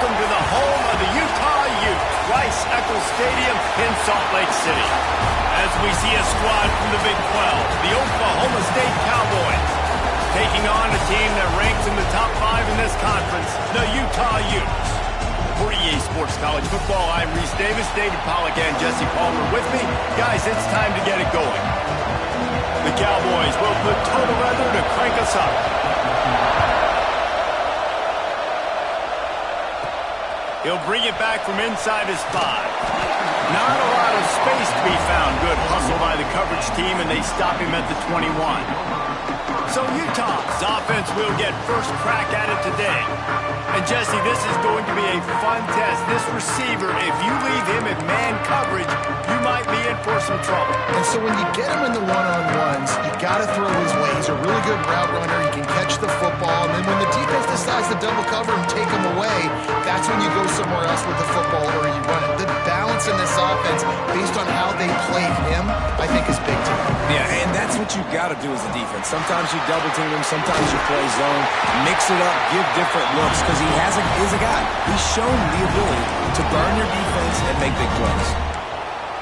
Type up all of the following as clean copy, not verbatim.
welcome to the home of the Utah Utes, Rice-Eccles Stadium in Salt Lake City. As we see a squad from the Big 12, the Oklahoma State Cowboys, taking on a team that ranks in the top 5 in this conference, the Utah Utes. For EA Sports College Football, I'm Reese Davis, David Pollack, and Jesse Palmer with me. Guys, it's time to get it going. The Cowboys will put total weather to crank us up. He'll bring it back from inside his 5. Not a lot of space to be found. Good hustle by the coverage team, and they stop him at the 21. So Utah's offense will get first crack at it today. And Jesse, this is going to be a fun test. This receiver, if you leave him in man coverage, you might be in for some trouble. And so when you get him in the one-on-ones, you got to throw his way. He's a really good route runner. He can catch the football. And then when the defense decides to double cover and take him away, that's when you go somewhere else with the football or you run it. The balance in this offense, based on how they play him, I think is big to them. Yeah, and that's what you've got to do as a defense. Sometimes you double team him, sometimes you play zone, mix it up, give different looks, because he is a guy. He's shown the ability to burn your defense and make big plays.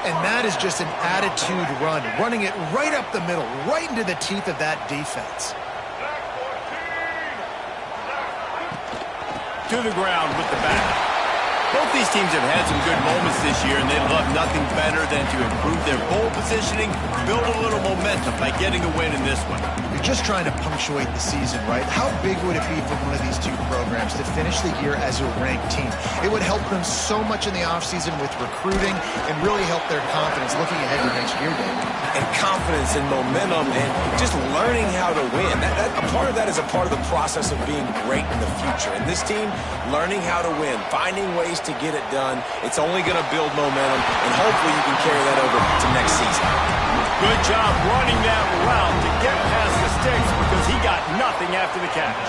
And that is just an attitude run, running it right up the middle, right into the teeth of that defense. To the ground with the back. Both these teams have had some good moments this year, and they'd love nothing better than to improve their bowl positioning, build a little momentum by getting a win in this one. You're just trying to punctuate the season, right? How big would it be for one of these two programs to finish the year as a ranked team? It would help them so much in the offseason with recruiting and really help their confidence looking ahead to next year, David. And confidence and momentum and just learning how to win. A part of that is a part of the process of being great in the future. And this team, learning how to win, finding ways to get it done, it's only going to build momentum, and hopefully you can carry that over to next season. Good job running that route to get past the sticks because he got nothing after the catch.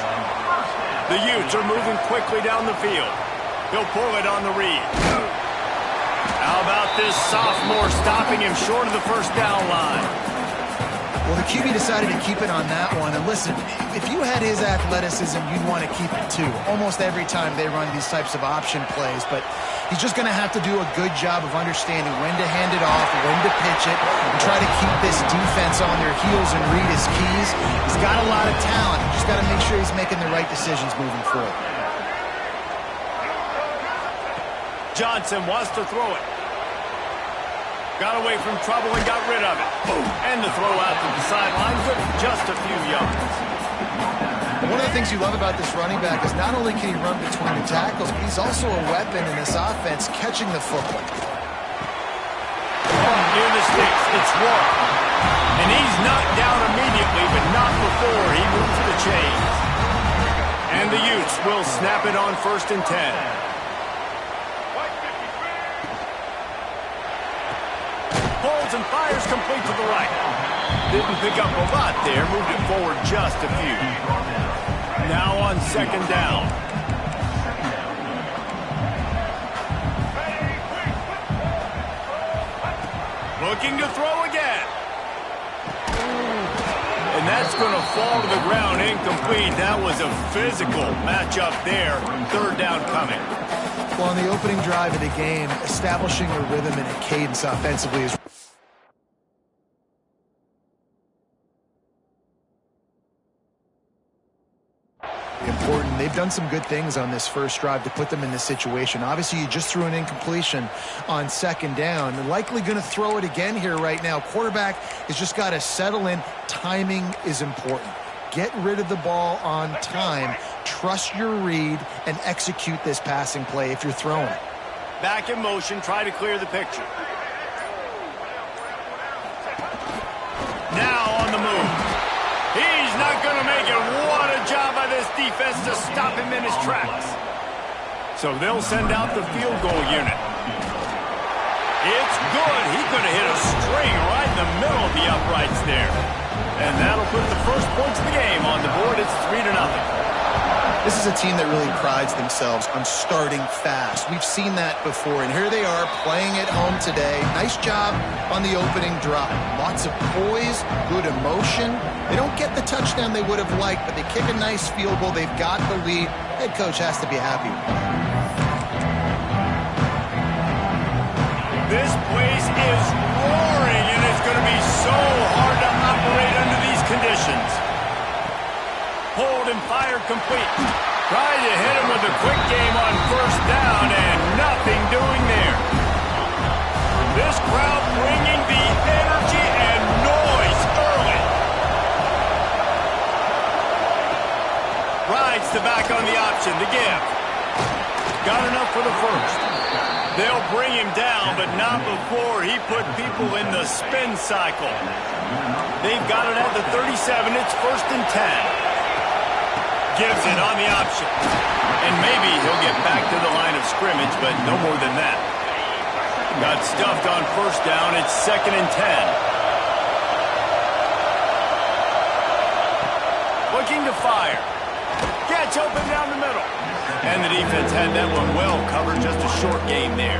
The Utes are moving quickly down the field. He'll pull it on the read. How about this sophomore stopping him short of the first down line? Well, the QB decided to keep it on that one. And listen, if you had his athleticism, you'd want to keep it too. Almost every time they run these types of option plays. But he's just going to have to do a good job of understanding when to hand it off, when to pitch it, and try to keep this defense on their heels and read his keys. He's got a lot of talent. He's just got to make sure he's making the right decisions moving forward. Johnson wants to throw it. Got away from trouble and got rid of it. Boom. And the throw out to the sidelines with just a few yards. One of the things you love about this running back is not only can he run between the tackles, but he's also a weapon in this offense catching the football. Near the sticks, it's Warren. And he's knocked down immediately, but not before he moves the chains. And the Utes will snap it on 1st and 10. Holds and fires complete to the right. Didn't pick up a lot there, moved it forward just a few. Now on 2nd down. Looking to throw again. And that's going to fall to the ground incomplete. That was a physical matchup there. 3rd down coming. Well, on the opening drive of the game, establishing a rhythm and a cadence offensively is important. They've done some good things on this first drive to put them in this situation. Obviously, you just threw an incompletion on 2nd down. They're likely going to throw it again here right now. Quarterback has just got to settle in. Timing is important. Get rid of the ball on time. Trust your read and execute this passing play if you're throwing it. Back in motion, try to clear the picture. Now on the move. He's not going to make it. What a job by this defense to stop him in his tracks. So they'll send out the field goal unit. It's good. He could have hit a string right in the middle of the uprights there. And that'll put the first points of the game on the board. It's 3-0. This is a team that really prides themselves on starting fast. We've seen that before, and here they are playing at home today. Nice job on the opening drive. Lots of poise, good emotion. They don't get the touchdown they would have liked, but they kick a nice field goal. They've got the lead. Head coach has to be happy with that. is roaring, and it's going to be so hard to operate under these conditions. Hold and fire complete. Trying to hit him with a quick game on first down, and nothing doing there. This crowd bringing the energy and noise early. Rides the back on the option to give. Got enough for the first. They'll bring him down, but not before he put people in the spin cycle. They've got it at the 37. It's 1st and 10. Gives it on the option. And maybe he'll get back to the line of scrimmage, but no more than that. Got stuffed on first down. It's 2nd and 10. Looking to fire. Gets open down the middle. And the defense had that one well covered. Just a short game there.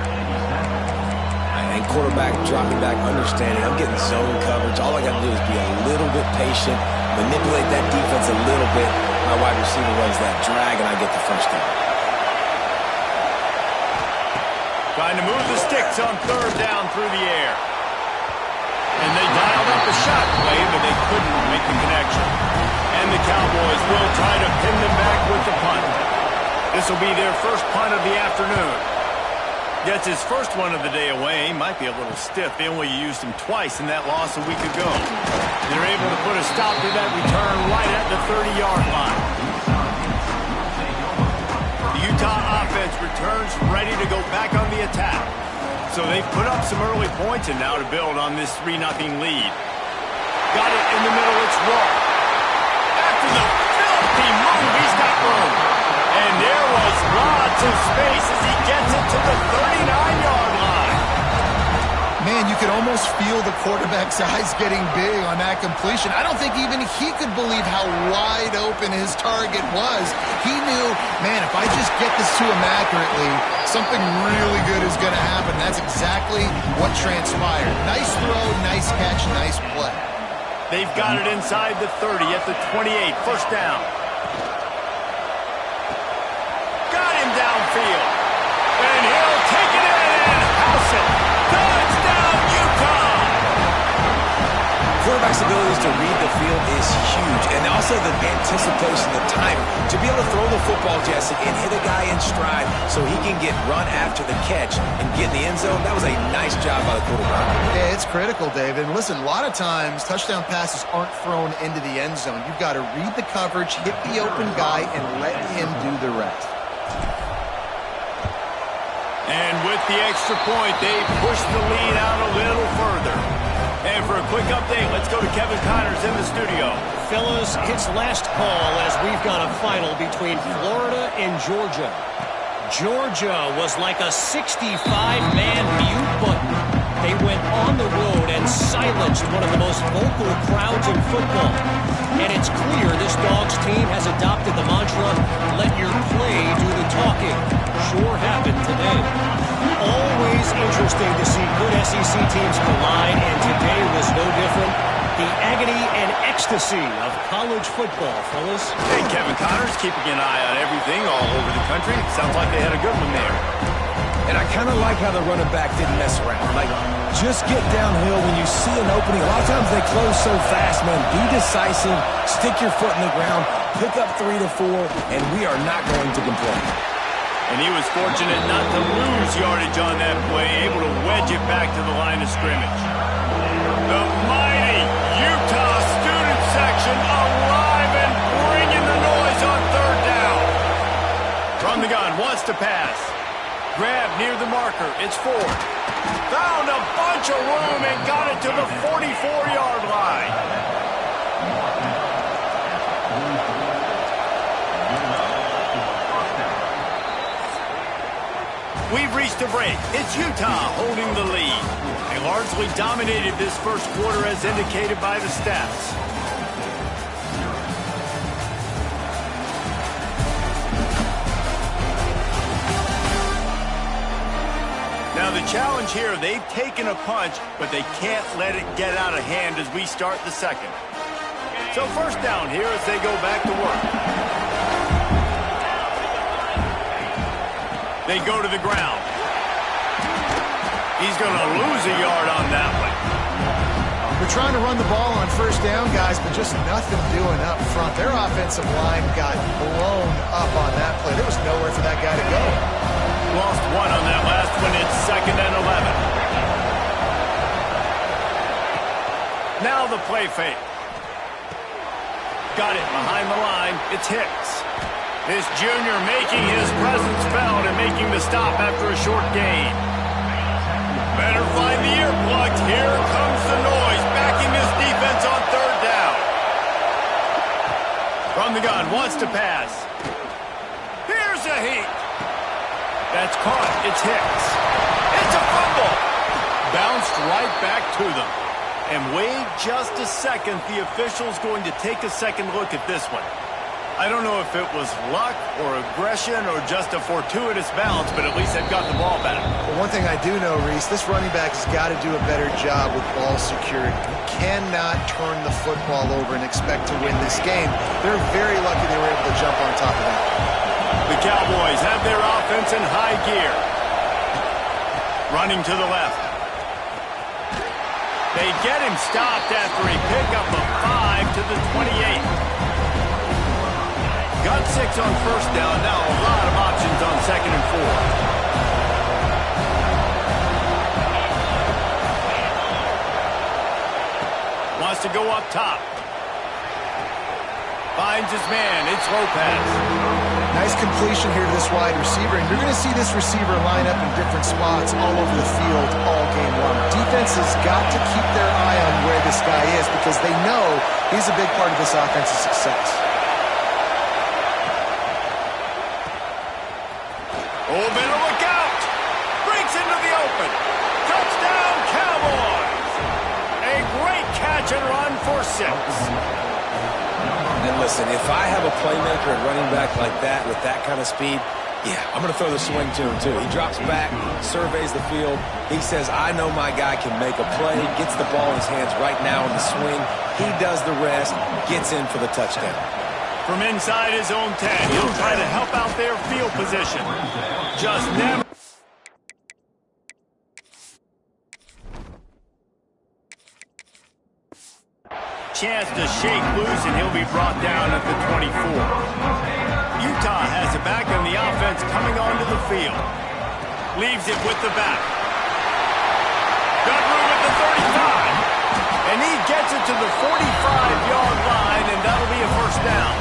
And quarterback dropping back, understanding I'm getting zone coverage. All I got to do is be a little bit patient, manipulate that defense a little bit. My wide receiver runs that drag, and I get the first down. Trying to move the sticks on 3rd down through the air. And they dialed up the shot play, but they couldn't make the connection. And the Cowboys will try to pin them back with the punt. This will be their first punt of the afternoon. Gets his first one of the day away. Might be a little stiff. They only used him twice in that loss a week ago. They're able to put a stop to that return right at the 30-yard line. The Utah offense returns ready to go back on the attack. So they've put up some early points and now to build on this 3-0 lead. Got it in the middle. It's Rowe. After the filthy move, he's got room. And there was lots of space as he gets it to the 39-yard line. Man, you could almost feel the quarterback's eyes getting big on that completion. I don't think even he could believe how wide open his target was. He knew, man, if I just get this to him accurately, something really good is going to happen. That's exactly what transpired. Nice throw, nice catch, nice play. They've got it inside the 30 at the 28, 1st down. Downfield. And he'll take it in and house it. Touchdown, Utah! Quarterback's abilities to read the field is huge. And also the anticipation, the time. To be able to throw the football, Jesse, and hit a guy in stride so he can get run after the catch and get in the end zone, that was a nice job by the quarterback. Yeah, it's critical, David. And listen, a lot of times touchdown passes aren't thrown into the end zone. You've got to read the coverage, hit the open guy, and let him do the rest. And with the extra point, they push the lead out a little further. And for a quick update, let's go to Kevin Connors in the studio. Fellas, it's last call as we've got a final between Florida and Georgia. Georgia was like a 65-man mute button. They went on the road and silenced one of the most vocal crowds in football. And it's clear this Dogs team has adopted the mantra, let your play do the talking. Sure happened today. Always interesting to see good SEC teams collide, and today was no different. The agony and ecstasy of college football, fellas. Hey, Kevin Connors, keeping an eye on everything all over the country. Sounds like they had a good one there. And I kind of like how the running back didn't mess around. Like, just get downhill when you see an opening. A lot of times they close so fast, man. Be decisive, stick your foot in the ground, pick up 3 to 4, and we are not going to complain. And he was fortunate not to lose yardage on that play, able to wedge it back to the line of scrimmage. The mighty Utah student section alive and bringing the noise on 3rd down. From the gun, wants to pass. Grab near the marker. It's Ford. Found a bunch of room and got it to the 44-yard line. We've reached a break. It's Utah holding the lead. They largely dominated this first quarter as indicated by the stats. Now the challenge here, they've taken a punch, but they can't let it get out of hand as we start the second. So 1st down here as they go back to work. They go to the ground. He's going to lose a yard on that one. They're trying to run the ball on first down, guys, but just nothing doing up front. Their offensive line got blown up on that play. There was nowhere for that guy to go. Lost one on that last one. It's 2nd and 11. Now the play fake. Got it behind the line. It's Hicks. This junior making his presence felt and making the stop after a short gain. Better find the earplugs. Here comes the noise, backing this defense on 3rd down. From the gun, wants to pass. Here's a heat. That's caught. It's Hicks. It's a fumble. Bounced right back to them. And wait just a second. The official's going to take a second look at this one. I don't know if it was luck or aggression or just a fortuitous bounce, but at least they've got the ball back. Well, one thing I do know, Reese, this running back has got to do a better job with ball security. You cannot turn the football over and expect to win this game. They're very lucky they were able to jump on top of that. The Cowboys have their offense in high gear. Running to the left. They get him stopped after a pickup of 5 to the 28. Got 6 on first down. Now a lot of options on 2nd and 4. Wants to go up top. Finds his man. It's Lopez. Nice completion here to this wide receiver, and you're going to see this receiver line up in different spots all over the field all game long. Defense has got to keep their eye on where this guy is because they know he's a big part of this offense's success. Oh, better look out. Breaks into the open. Touchdown, Cowboys. A great catch and run for 6. And listen, if I have a playmaker at running back like that with that kind of speed, yeah, I'm going to throw the swing to him too. He drops back, surveys the field. He says, I know my guy can make a play, gets the ball in his hands right now in the swing. He does the rest, gets in for the touchdown. From inside his own 10, he'll try to help out their field position. Just never. Chance to shake loose, and he'll be brought down at the 24. Utah has it back on the offense coming onto the field. Leaves it with the back. Got room at the 35. And he gets it to the 45-yard line, and that'll be a first down.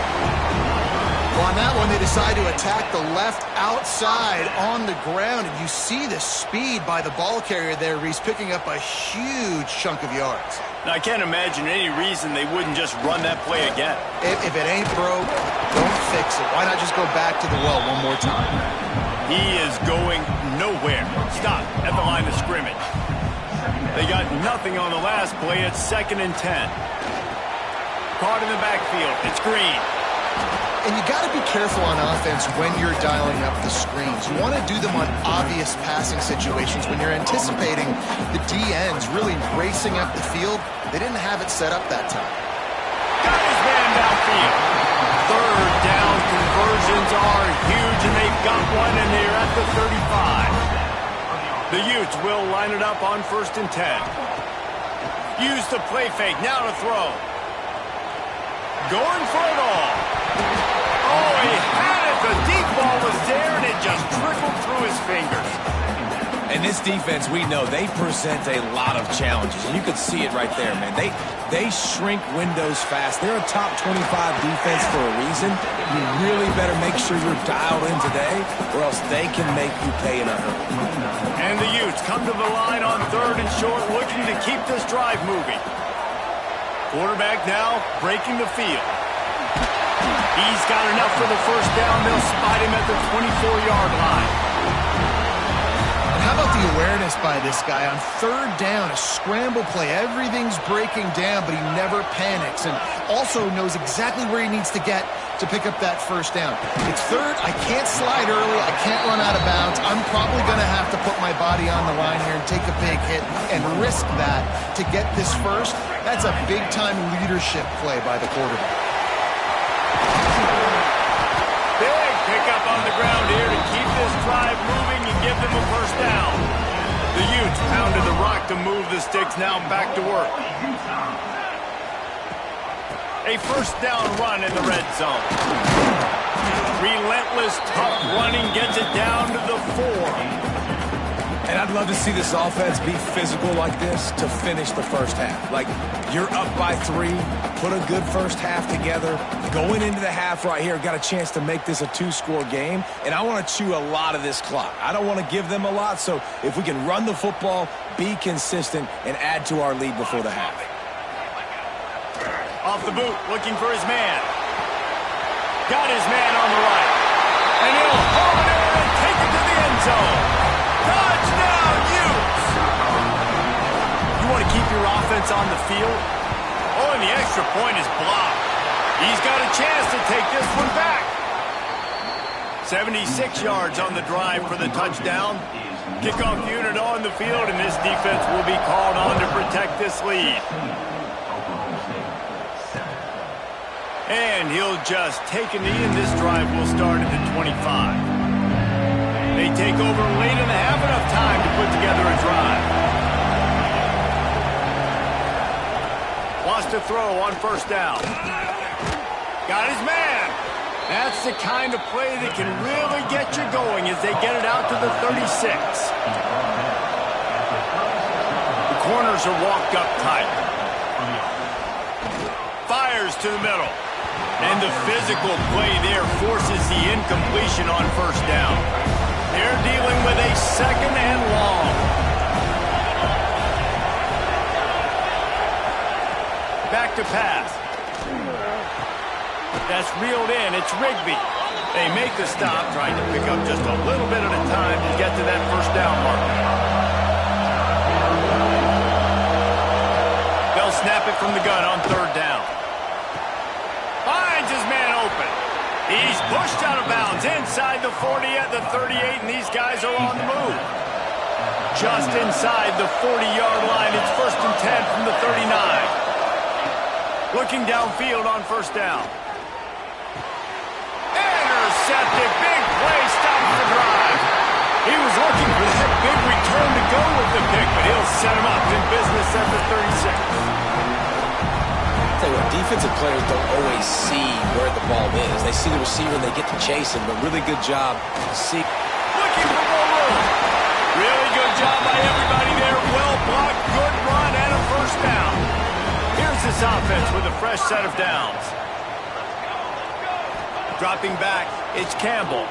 Well, on that one, they decide to attack the left outside on the ground, and you see the speed by the ball carrier there, Reese, picking up a huge chunk of yards. Now, I can't imagine any reason they wouldn't just run that play again. If it ain't broke, don't fix it. Why not just go back to the well one more time? He is going nowhere. Stop at the line of scrimmage. They got nothing on the last play. It's 2nd and 10. Caught in the backfield. It's Green. And you got to be careful on offense when you're dialing up the screens. You want to do them on obvious passing situations when you're anticipating the DNs really racing up the field. They didn't have it set up that time. Got his man downfield. 3rd down conversions are huge, and they've got one, and they're at the 35. The Utes will line it up on 1st and 10. Use the play fake. Now to throw. Going for it all. Oh, he had it. The deep ball was there, and it just trickled through his fingers. And this defense, we know, they present a lot of challenges. And you could see it right there, man. They shrink windows fast. They're a top 25 defense for a reason. You really better make sure you're dialed in today, or else they can make you pay in a hurry. And the Utes come to the line on 3rd and short, looking to keep this drive moving. Quarterback now breaking the field. He's got enough for the first down. They'll spot him at the 24-yard line. And how about the awareness by this guy on 3rd down, a scramble play. Everything's breaking down, but he never panics and also knows exactly where he needs to get to pick up that first down. It's 3rd. I can't slide early. I can't run out of bounds. I'm probably going to have to put my body on the line here and take a big hit and risk that to get this first. That's a big-time leadership play by the quarterback. Big pickup on the ground here to keep this drive moving and give them a first down. The Utes pounded the rock to move the sticks, now back to work. A first down run in the red zone. Relentless, tough running gets it down to the 4. And I'd love to see this offense be physical like this to finish the first half. Like, you're up by 3, put a good first half together. Going into the half right here, got a chance to make this a 2-score game, and I want to chew a lot of this clock. I don't want to give them a lot, so if we can run the football, be consistent, and add to our lead before the half. Off the boot, looking for his man. Got his man on the right. And he'll haul it in and take it to the end zone. Touchdown, Utes! You want to keep your offense on the field? Oh, and the extra point is blocked. He's got a chance to take this one back. 76 yards on the drive for the touchdown. Kickoff unit on the field, and this defense will be called on to protect this lead. And he'll just take a knee, and this drive will start at the 25. They take over late in the half, enough time to put together a drive. Wants to throw on first down. Got his man. That's the kind of play that can really get you going as they get it out to the 36. The corners are walked up tight. Fires to the middle. And the physical play there forces the incompletion on first down. They're dealing with a second and long. Back to pass. That's reeled in. It's Rigby. They make the stop, trying to pick up just a little bit at a time to get to that first down mark. They'll snap it from the gun on third down. Finds his man open. He's pushed out of bounds inside the 40 at the 38, and these guys are on the move. Just inside the 40-yard line, it's 1st and 10 from the 39. Looking downfield on first down. Intercepted, big play, stops the drive. He was looking for that big return to go with the pick, but he'll set him up in business at the 36. Defensive players don't always see where the ball is. They see the receiver and they get to chase him, but really good job. Looking for more room. Really good job by everybody there. Well blocked, good run, and a first down. Here's this offense with a fresh set of downs. Dropping back, it's Campbell.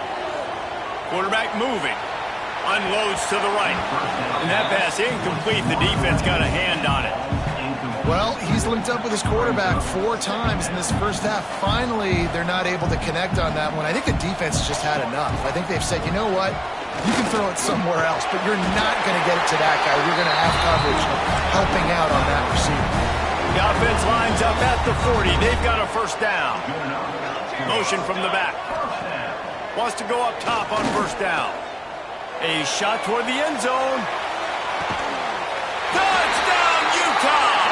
Quarterback moving. Unloads to the right. And that pass incomplete. The defense got a hand on it. Well, he's linked up with his quarterback 4 times in this first half. Finally, they're not able to connect on that one. I think the defense just had enough. I think they've said, you know what? You can throw it somewhere else, but you're not going to get it to that guy. You're going to have coverage helping out on that receiver. The offense lines up at the 40. They've got a first down. Motion from the back. Wants to go up top on first down. A shot toward the end zone. Touchdown, Utah!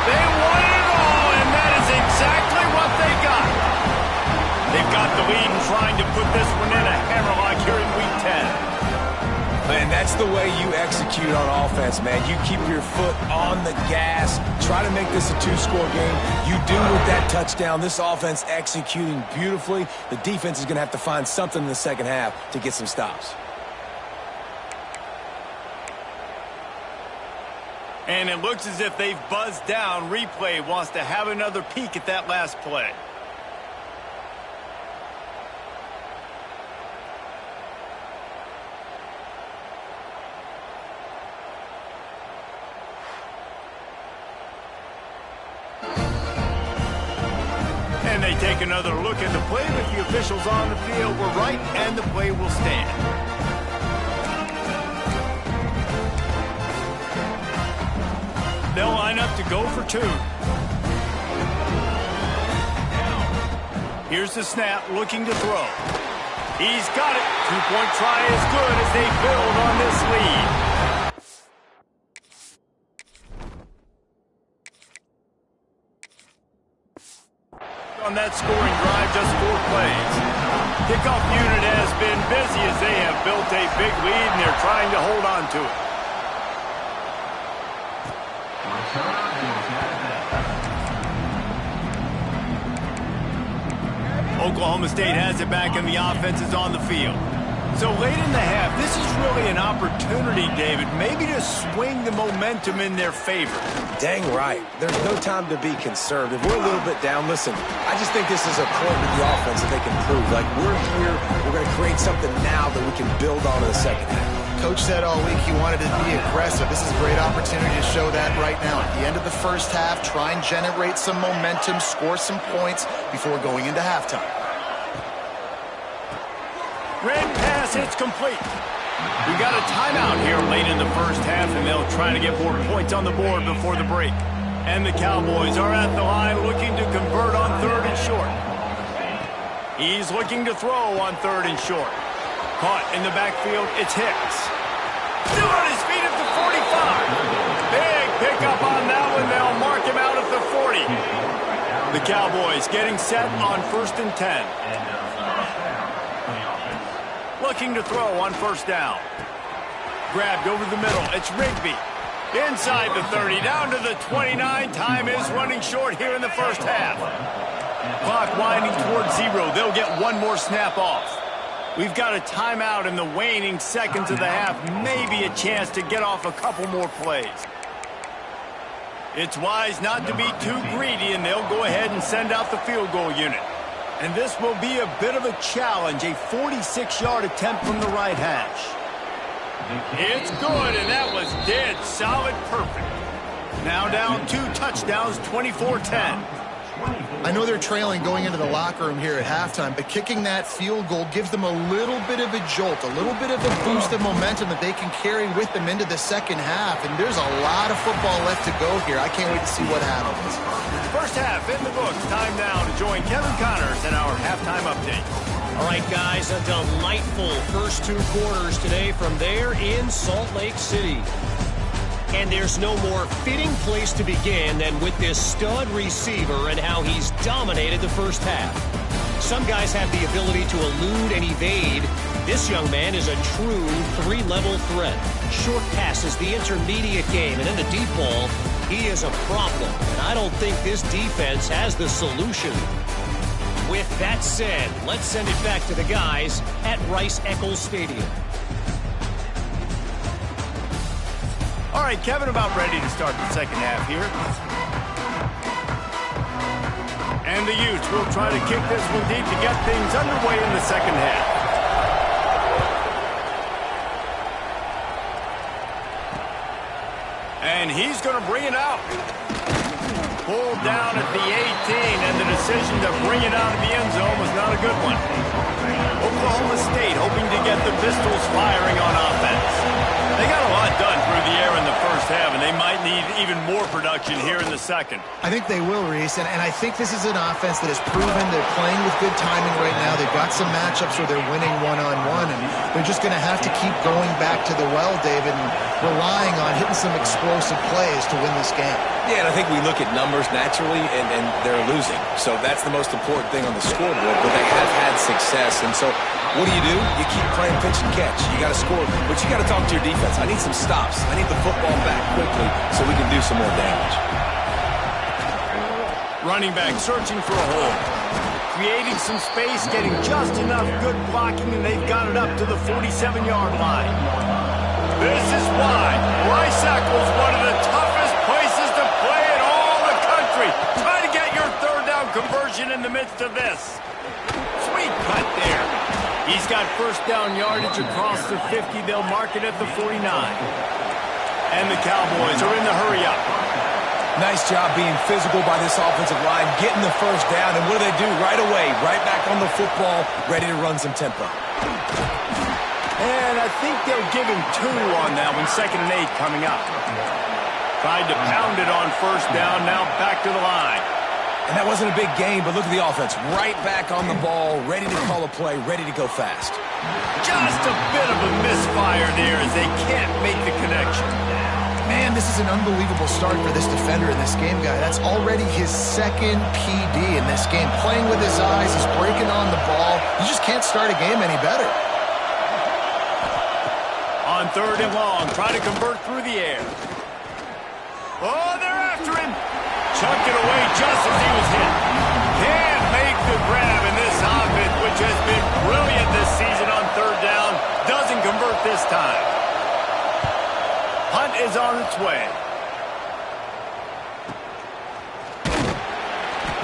They wanted it all, and that is exactly what they got. They've got the lead and trying to put this one in a hammerlock here in Week 10. Man, that's the way you execute on offense, man. You keep your foot on the gas. Try to make this a 2-score game. You do with that touchdown. This offense executing beautifully. The defense is going to have to find something in the second half to get some stops. And it looks as if they've buzzed down. Replay wants to have another peek at that last play. And they take another look at the play, but the officials on the field were right, and the play will stand. They'll line up to go for 2. Here's the snap, looking to throw. He's got it. 2-point try is good as they build on this lead. On that scoring drive, just 4 plays. Kickoff unit has been busy as they have built a big lead, and they're trying to hold on to it. Oklahoma State has it back and the offense is on the field. So late in the half, this is really an opportunity, David, maybe to swing the momentum in their favor. Dang right. There's no time to be conservative. We're a little bit down. Listen, I just think this is a point with the offense that they can prove. Like, we're here, we're going to create something now that we can build on in the second half. Coach said all week he wanted to be aggressive. This is a great opportunity to show that right now. At the end of the first half, try and generate some momentum, score some points before going into halftime. Red pass, it's complete. We got a timeout here late in the first half, and they'll try to get more points on the board before the break. And the Cowboys are at the line looking to convert on 3rd and short. He's looking to throw on 3rd and short. Caught in the backfield, it's Hicks. Still on his feet at the 45. Big pickup on that one. They'll mark him out at the 40. The Cowboys getting set on 1st and 10. Looking to throw on 1st down. Grabbed over the middle. It's Rigby. Inside the 30, down to the 29. Time is running short here in the first half. Clock winding towards 0. They'll get one more snap off. We've got a timeout in the waning seconds of the half. Maybe a chance to get off a couple more plays. It's wise not to be too greedy, and they'll go ahead and send out the field goal unit. And this will be a bit of a challenge, a 46-yard attempt from the right hash. It's good, and that was dead solid perfect. Now down 2 touchdowns, 24-10. I know they're trailing going into the locker room here at halftime, but kicking that field goal gives them a little bit of a jolt, a little bit of a boost of momentum that they can carry with them into the second half. And there's a lot of football left to go here. I can't wait to see what happens. First half in the books. Time now to join Kevin Connors in our halftime update. All right, guys, a delightful first 2 quarters today from there in Salt Lake City. And there's no more fitting place to begin than with this stud receiver and how he's dominated the first half. Some guys have the ability to elude and evade. This young man is a true 3-level threat. Short passes, the intermediate game, and in the deep ball, he is a problem. And I don't think this defense has the solution. With that said, let's send it back to the guys at Rice-Eccles Stadium. All right, Kevin, about ready to start the second half here. And the Utes will try to kick this one deep to get things underway in the second half. And he's going to bring it out. Pulled down at the 18, and the decision to bring it out of the end zone was not a good one. Oklahoma State hoping to get the Pistols firing on offense. They got a lot done through the air in the first half, and they might need even more production here in the second. I think they will, Reese, and I think this is an offense that has proven they're playing with good timing right now. They've got some matchups where they're winning one-on-one, and they're just going to have to keep going back to the well, David, and relying on hitting some explosive plays to win this game. Yeah, and I think we look at numbers naturally, and they're losing. So that's the most important thing on the scoreboard, but they have had success. And so what do? You keep playing pitch and catch. You got to score, but you got to talk to your defense. I need some stops. I need the football back quickly so we can do some more damage. Running back searching for a hole. Creating some space, getting just enough good blocking, and they've got it up to the 47-yard line. This is why Rice-Eccles, one of the toughest places to play in all the country. Try to get your 3rd down conversion in the midst of this. Sweet cut there. He's got 1st down yardage across the 50. They'll mark it at the 49. And the Cowboys are in the hurry-up. Nice job being physical by this offensive line, getting the 1st down, and what do they do right away? Right back on the football, ready to run some tempo. And I think they'll give him 2 on that one, 2nd and 8 coming up. Tried to pound it on 1st down, now back to the line. And that wasn't a big gain, but look at the offense. Right back on the ball, ready to call a play, ready to go fast. Just a bit of a misfire there as they can't make the connection. Man, this is an unbelievable start for this defender in this game, guy. That's already his 2nd PD in this game. Playing with his eyes, he's breaking on the ball. You just can't start a game any better. On 3rd and long, try to convert through the air. Oh, they're after him. Chucked it away just as he was hit. Can't make the grab in this offense, which has been brilliant this season on third down. Doesn't convert this time. Punt is on its way.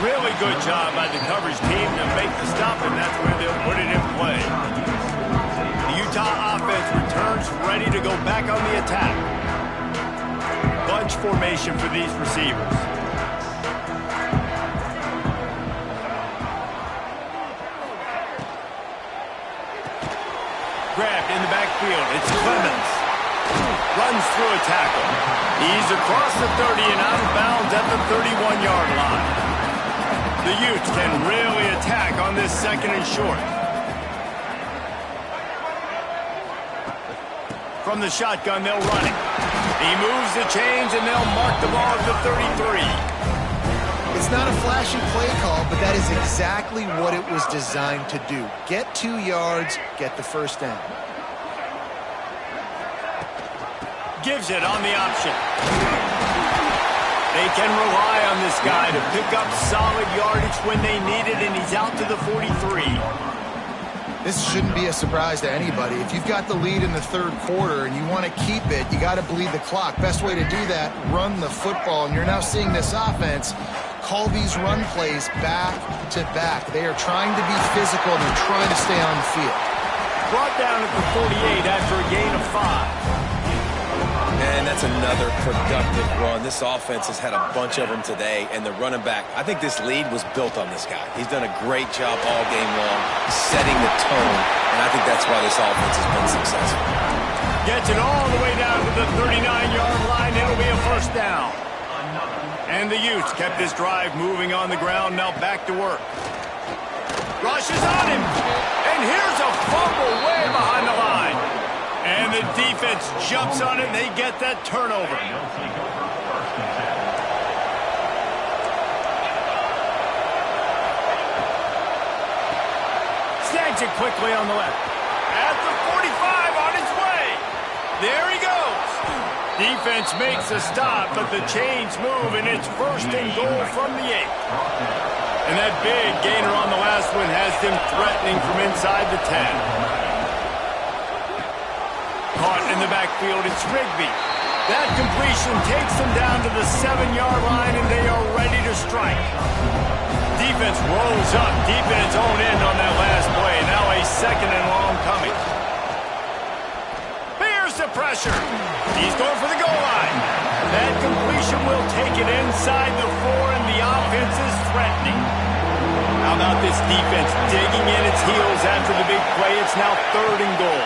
Really good job by the coverage team to make the stop, and that's where they'll put it in play. The Utah offense returns ready to go back on the attack. Bunch formation for these receivers. Grabbed in the backfield. It's Clemens. Runs through a tackle. He's across the 30 and out of bounds at the 31-yard line. The Utes can really attack on this second and short. From the shotgun, they'll run it. He moves the chains, and they'll mark the ball at the 33. It's not a flashy play call, but that is exactly what it was designed to do. Get 2 yards, get the first down. Gives it on the option. They can rely on this guy to pick up solid yardage when they need it, and he's out to the 43. This shouldn't be a surprise to anybody. If you've got the lead in the third quarter and you want to keep it, you got to bleed the clock. Best way to do that, run the football. And you're now seeing this offense call these run plays back to back. They are trying to be physical, and they're trying to stay on the field. Brought down at the 48 after a gain of 5. And that's another productive run. This offense has had a bunch of them today, and the running back, I think this lead was built on this guy. He's done a great job all game long setting the tone, and I think that's why this offense has been successful. Gets it all the way down to the 39-yard line. It'll be a first down. And the Utes kept this drive moving on the ground, now back to work. Rushes on him, and here's a fumble way behind the line. And the defense jumps on it, and they get that turnover. Snags it quickly on the left. At the 45, on his way. There he goes. Defense makes a stop, but the chains move, and it's first and goal from the 8. And that big gainer on the last one has them threatening from inside the 10. Caught in the backfield, it's Rigby. That completion takes them down to the 7-yard line, and they are ready to strike. Defense rolls up deep in its own end on that last play. Now a second and long coming. Here's the pressure. He's going for the goal line. That completion will take it inside the 4, and the offense is threatening. How about this defense digging in its heels after the big play? It's now third and goal.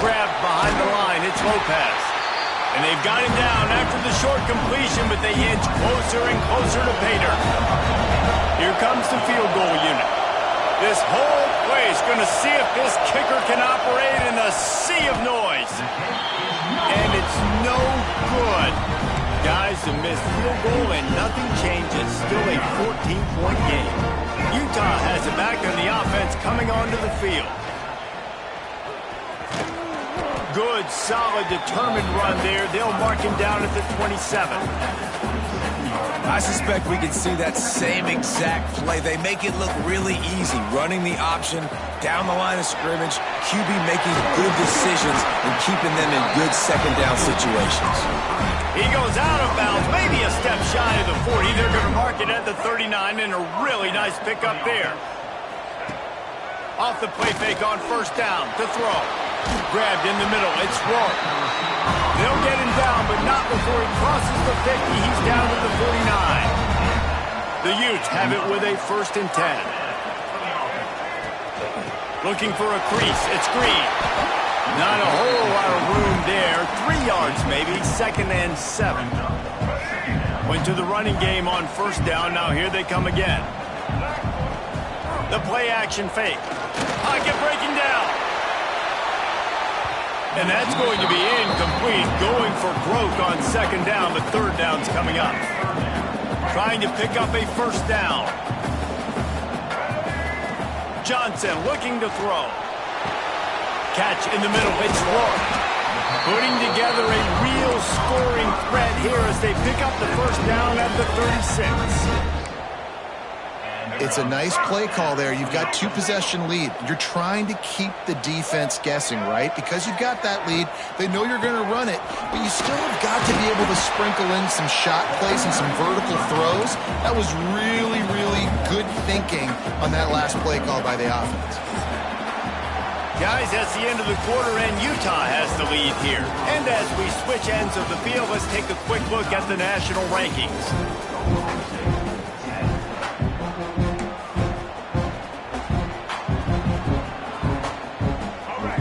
Grabbed behind the line, it's Lopez. And they've got him down after the short completion, but they inch closer and closer to pay dirt. Here comes the field goal unit. This whole play is going to see if this kicker can operate in a sea of noise. And it's no good. Guys, a missed field goal and nothing changes. Still a 14-point game. Utah has it back on the offense coming onto the field. Good, solid, determined run there. They'll mark him down at the 27. I suspect we can see that same exact play. They make it look really easy, running the option down the line of scrimmage, QB making good decisions and keeping them in good second down situations. He goes out of bounds, maybe a step shy of the 40. They're going to mark it at the 39, and a really nice pickup there. Off the play fake on first down to throw. Grabbed in the middle. It's Rourke. They'll get him down, but not before he crosses the 50. He's down to the 49. The Utes have it with a first and 10. Looking for a crease. It's Green. Not a whole lot of room there. 3 yards maybe. Second and 7. Went to the running game on first down. Now here they come again. The play action fake. Pocket breaking down. And that's going to be incomplete. Going for broke on second down, but third down's coming up. Trying to pick up a first down. Johnson looking to throw. Catch in the middle. It's Rourke. Putting together a real scoring threat here as they pick up the first down at the 36. It's a nice play call there. You've got 2-possession lead. You're trying to keep the defense guessing, right? Because you've got that lead, they know you're going to run it, but you still have got to be able to sprinkle in some shot plays and some vertical throws. That was really, really good thinking on that last play call by the offense. Guys, that's the end of the quarter, and Utah has the lead here. And as we switch ends of the field, let's take a quick look at the national rankings.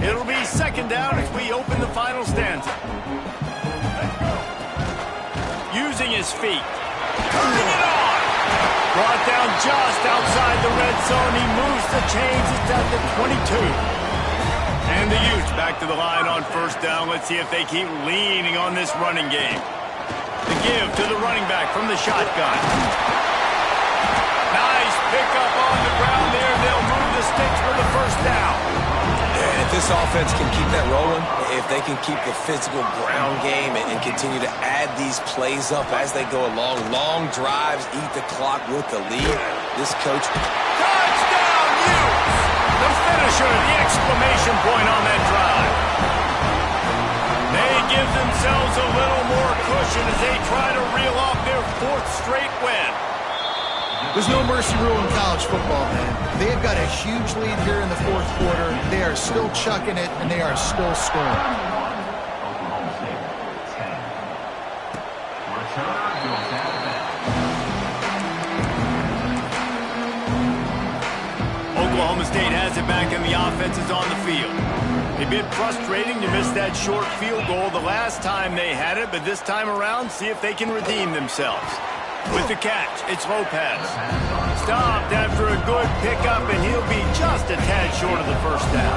It'll be second down as we open the final stanza. Using his feet. Turning it on! Brought down just outside the red zone. He moves the chains. It's at the 22. And the Utes back to the line on first down. Let's see if they keep leaning on this running game. The give to the running back from the shotgun. Nice pickup on the ground there. They'll move the sticks for the first down. And if this offense can keep that rolling, if they can keep the physical ground game and continue to add these plays up as they go along, long drives, eat the clock with the lead, this coach... Touchdown, Utes! The finisher, the exclamation point on that drive. They give themselves a little more cushion as they try to reel off their 4th straight win. There's no mercy rule in college football, man. They've got a huge lead here in the 4th quarter. They are still chucking it, and they are still scoring. Oklahoma State has it back, and the offense is on the field. A bit frustrating to miss that short field goal the last time they had it, but this time around, see if they can redeem themselves. With the catch, it's Lopez. Stopped after a good pickup, and he'll be just a tad short of the first down.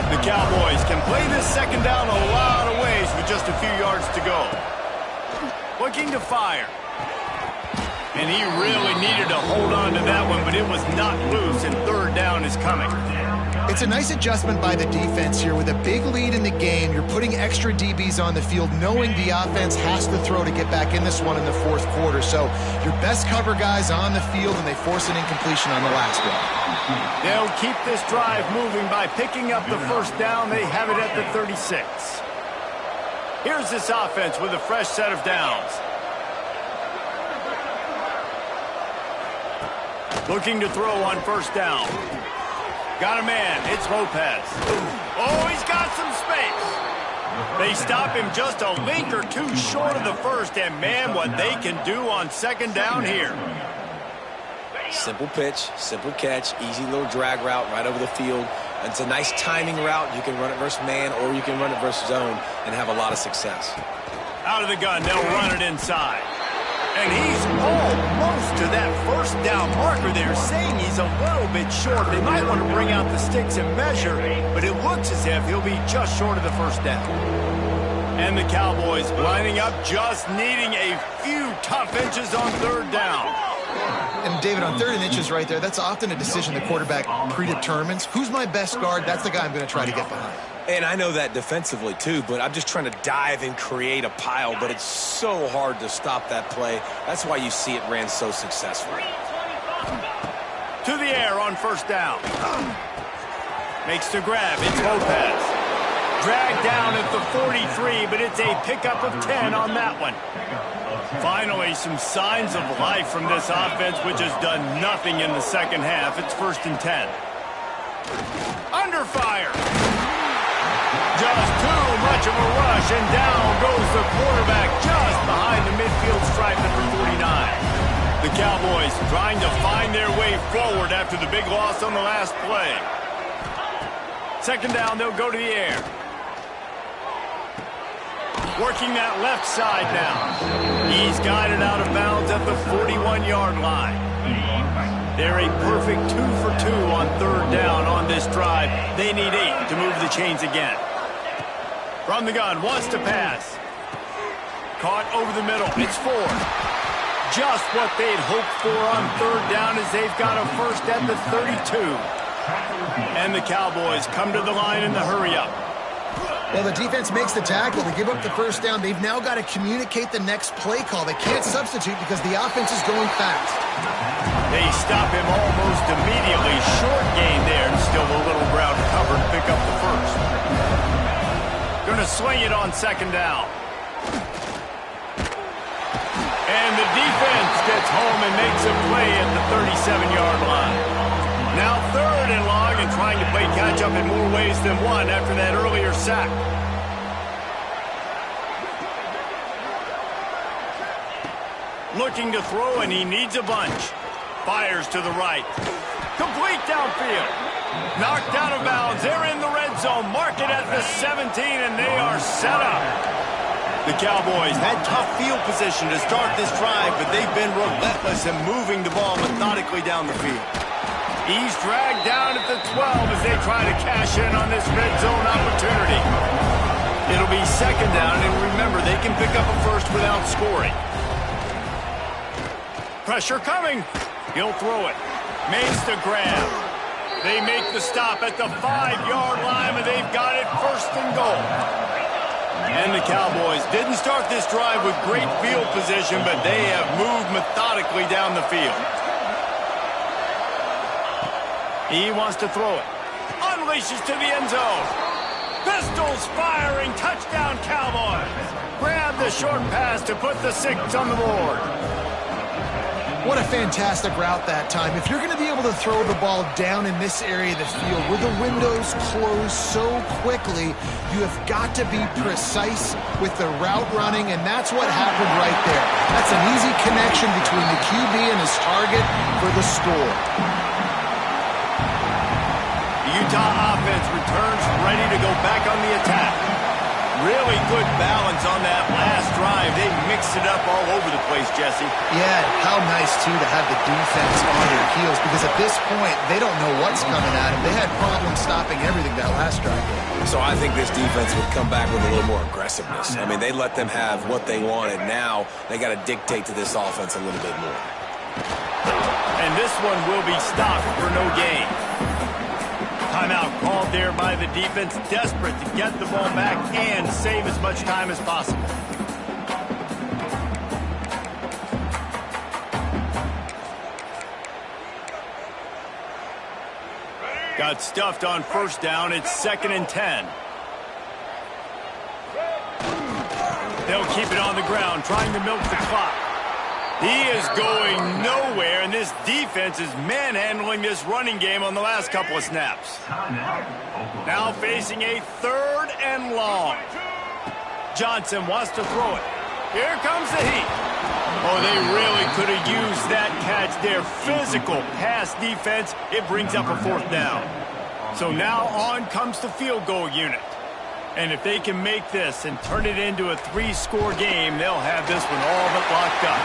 The Cowboys can play this second down a lot of ways with just a few yards to go. Looking to fire. And he really needed to hold on to that one, but it was not loose, and third down is coming. It's a nice adjustment by the defense here. With a big lead in the game, you're putting extra DBs on the field, knowing the offense has to throw to get back in this one in the 4th quarter. So your best cover guys on the field, and they force an incompletion on the last one. They'll keep this drive moving by picking up the first down. They have it at the 36. Here's this offense with a fresh set of downs. Looking to throw on first down. Got a man. It's Lopez. Oh, he's got some space. They stop him just a link or two short of the first, and man, what they can do on second down here. Simple pitch, simple catch, easy little drag route right over the field. It's a nice timing route. You can run it versus man, or you can run it versus zone and have a lot of success. Out of the gun, they'll run it inside. And he's almost to that first down marker there, saying he's a little bit short. They might want to bring out the sticks and measure, but it looks as if he'll be just short of the first down. And the Cowboys lining up, just needing a few tough inches on third down. And David, on 3rd and inches right there, that's often a decision the quarterback predetermines. Who's my best guard? That's the guy I'm going to try to get behind. And I know that defensively, too, but I'm just trying to dive and create a pile, but it's so hard to stop that play. That's why you see it ran so successfully. To the air on first down. Makes the grab. It's Lopez. Dragged down at the 43, but it's a pickup of 10 on that one. Finally, some signs of life from this offense, which has done nothing in the second half. It's 1st and 10. Under fire. Just too much of a rush, and down goes the quarterback just behind the midfield stripe, number 49. The Cowboys trying to find their way forward after the big loss on the last play. Second down, they'll go to the air. Working that left side now. He's guided out of bounds at the 41-yard line. They're a perfect 2 for 2 on third down on this drive. They need 8 to move the chains again. From the gun, wants to pass. Caught over the middle. It's Ford. Just what they'd hoped for on third down as they've got a first at the 32. And the Cowboys come to the line in the hurry-up. Well, the defense makes the tackle. They give up the first down. They've now got to communicate the next play call. They can't substitute because the offense is going fast. They stop him almost immediately. Short gain there, and still a little ground covered to pick up the first. Going to swing it on second down. And the defense gets home and makes a play at the 37-yard line. Now third and long and trying to play catch-up in more ways than one after that earlier sack. Looking to throw, and he needs a bunch. Fires to the right. Complete downfield. Knocked out of bounds. They're in the red zone. Mark it at the 17, and they are set up. The Cowboys had tough field position to start this drive, but they've been relentless in moving the ball methodically down the field. He's dragged down at the 12 as they try to cash in on this red zone opportunity. It'll be second down, and remember, they can pick up a first without scoring. Pressure coming. He'll throw it. Makes the grab. They make the stop at the 5-yard line, and they've got it first and goal. And the Cowboys didn't start this drive with great field position, but they have moved methodically down the field. He wants to throw it. Unleashes to the end zone. Pistols firing. Touchdown, Cowboys. Grab the short pass to put the 6 on the board. What a fantastic route that time. If you're going to be able to throw the ball down in this area of the field where the windows close so quickly, you have got to be precise with the route running, and that's what happened right there. That's an easy connection between the QB and his target for the score. The Utah offense returns ready to go back on the attack. Really good balance on that last drive. They mixed it up all over the place, Jesse. Yeah, how nice, too, to have the defense on their heels, because at this point, they don't know what's coming at them. They had problems stopping everything that last drive. So I think this defense would come back with a little more aggressiveness. I mean, they let them have what they wanted. Now they got to dictate to this offense a little bit more. And this one will be stopped for no gain. Timeout called there by the defense, desperate to get the ball back and save as much time as possible. Got stuffed on first down. It's 2nd and 10. They'll keep it on the ground, trying to milk the clock. He is going nowhere, and this defense is manhandling this running game on the last couple of snaps. Now facing a 3rd and long. Johnson wants to throw it. Here comes the heat. Oh, they really could have used that catch there. Physical pass defense. It brings up a 4th down. So now on comes the field goal unit. And if they can make this and turn it into a 3-score game, they'll have this one all but locked up.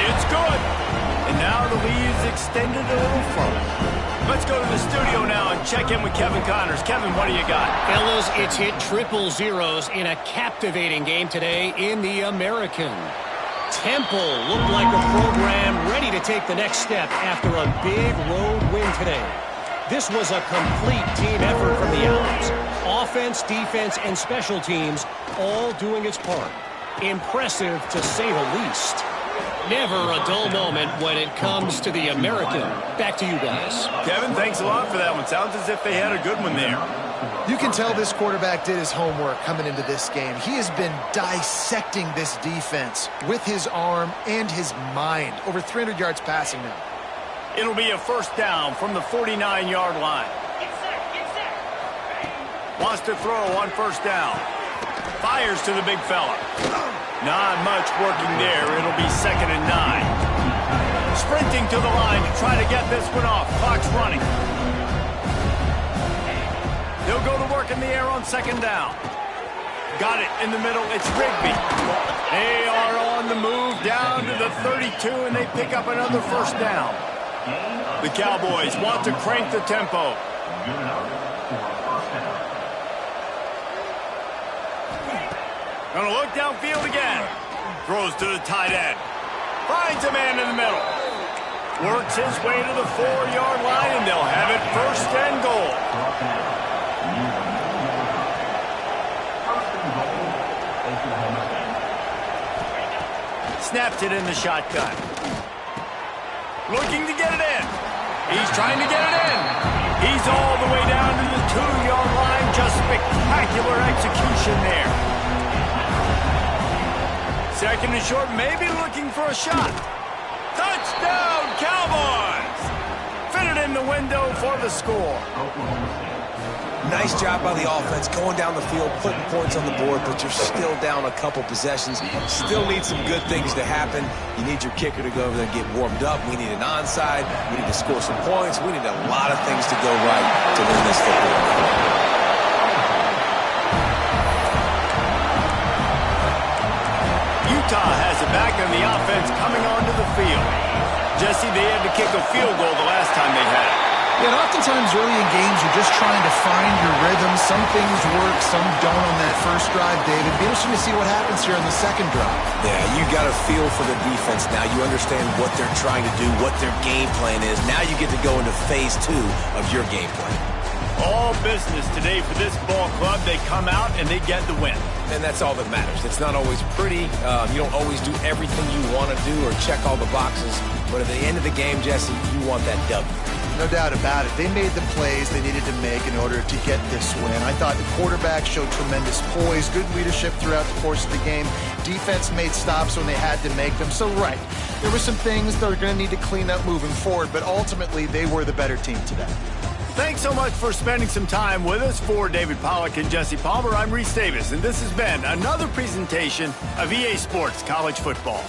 It's good. And now the lead is extended a little further. Let's go to the studio now and check in with Kevin Connors. Kevin, what do you got? Fellas, it's hit triple zeros in a captivating game today in the American. Temple looked like a program ready to take the next step after a big road win today. This was a complete team effort from the Owls. Offense, defense, and special teams all doing its part. Impressive, to say the least. Never a dull moment when it comes to the American. Back to you guys. Kevin, thanks a lot for that one. Sounds as if they had a good one there. You can tell this quarterback did his homework coming into this game. He has been dissecting this defense with his arm and his mind. Over 300 yards passing now. It'll be a 1st down from the 49-yard line. Wants to throw on 1st down. Fires to the big fella. Not much working there. It'll be 2nd and 9. Sprinting to the line to try to get this one off. Clock's running. They'll go to work in the air on 2nd down. Got it in the middle. It's Rigby. They are on the move down to the 32, and they pick up another 1st down. The Cowboys want to crank the tempo. Gonna look downfield again. Throws to the tight end. Finds a man in the middle. Works his way to the 4-yard line, and they'll have it 1st and goal. Snaps it in the shotgun. Looking to get it in. He's trying to get it in. He's all the way down to the 2-yard line. Just spectacular execution there. Second and short, maybe looking for a shot. Touchdown, Cowboys! Fit it in the window for the score. Nice job by the offense going down the field, putting points on the board, but you're still down a couple possessions. Still need some good things to happen. You need your kicker to go over there and get warmed up. We need an onside. We need to score some points. We need a lot of things to go right to win this football game. Utah has it back on the offense coming onto the field. Jesse, they had to kick a field goal the last time they had it. Yeah, and oftentimes early in games, you're just trying to find your rhythm. Some things work, some don't on that first drive, David. Be interesting to see what happens here on the second drive. Yeah, you got a feel for the defense now. You understand what they're trying to do, what their game plan is. Now you get to go into phase 2 of your game plan. All business today for this ball club. They come out and they get the win. And that's all that matters. It's not always pretty. You don't always do everything you want to do or check all the boxes. But at the end of the game, Jesse, you want that W. No doubt about it. They made the plays they needed to make in order to get this win. I thought the quarterback showed tremendous poise, good leadership throughout the course of the game. Defense made stops when they had to make them. So, right, there were some things they're going to need to clean up moving forward, but ultimately they were the better team today. Thanks so much for spending some time with us. For David Pollack and Jesse Palmer, I'm Reese Davis, and this has been another presentation of EA Sports College Football.